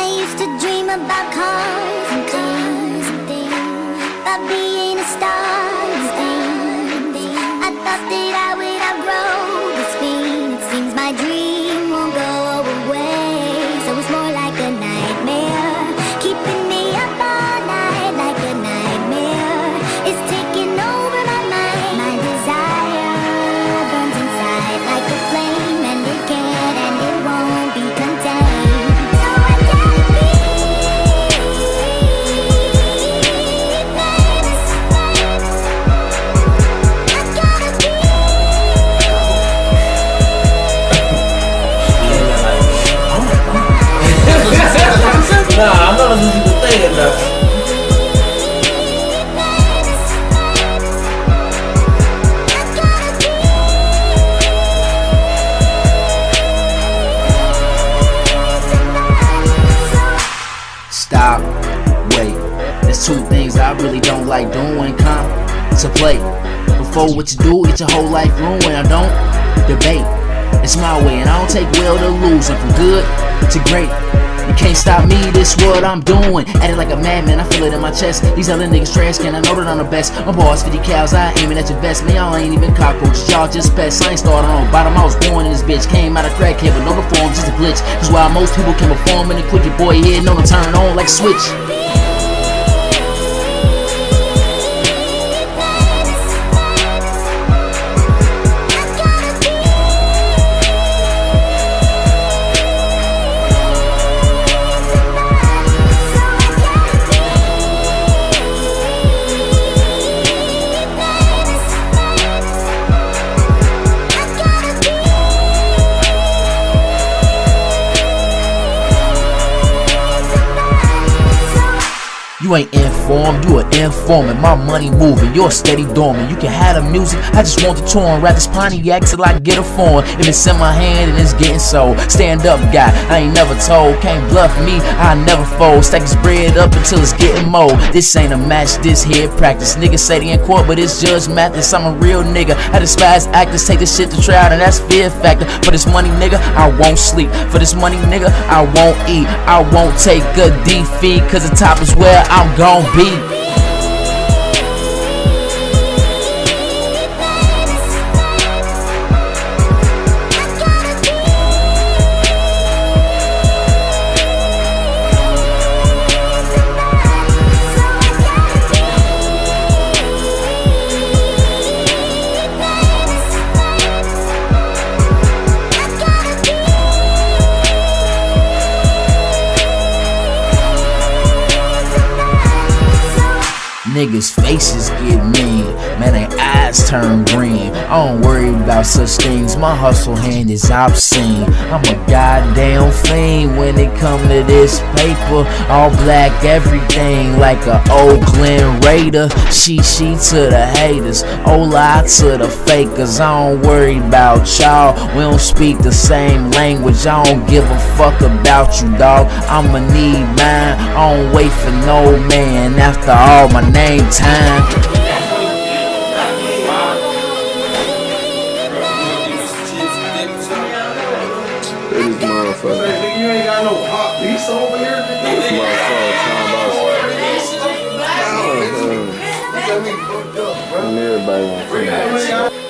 I used to dream about cars and things, about being a star and things. I thought that I would outgrow this feeling. It seems my dream won't go away, so it's more like a nightmare, keeping me up all night like a nightmare. It's taking over my mind. My desire burns inside like a flame, and it can't and it won't be contained. So I gotta be famous. I gotta be. Nah, I'm not listening to the thing enough. Stop, wait. There's two things I really don't like doing. Contemplate before what you do, get your whole life ruined. I don't debate, it's my way, and I don't take well to losing. From good to great, you can't stop me, this what I'm doing. At it like a madman, I feel it in my chest. These other niggas trash can, I know that I'm the best. I'm boss 50 cows, I aiming at your vest. Man, y'all ain't even cockroaches, y'all just pests. I ain't started on bottom, I was born in this bitch. Came out of crackhead, but no reform, just a glitch. Cause while most people can perform in the quick, your boy here know to turn on like a switch. You ain't informed, you an informant. My money moving, you're steady dormant. You can have the music, I just want the torn. Rap this Pontiac till I get a phone. If it's in my hand and it's getting sold, stand up guy, I ain't never told. Can't bluff me, I never fold. Stack this bread up until it's getting mold. This ain't a match, this here practice. Niggas say they in court, but it's Judge Mathis. I'm a real nigga, I despise actors. Take this shit to trial, and that's fear factor. For this money, nigga, I won't sleep. For this money, nigga, I won't eat. I won't take a defeat, cause the top is where I'm gon' be. Niggas' faces get mean, man, their eyes turn green. I don't worry about such things, my hustle hand is obscene. I'm a goddamn fiend when it come to this paper. All black everything like a Oakland Raider. She to the haters, Ola to the fakers. I don't worry about y'all, we don't speak the same language. I don't give a fuck about you, dog, I'ma need mine. I don't wait for no man after all my name time. This motherfucker. Nigga, you ain't got no hot piece over here. This motherfucker talking about everybody.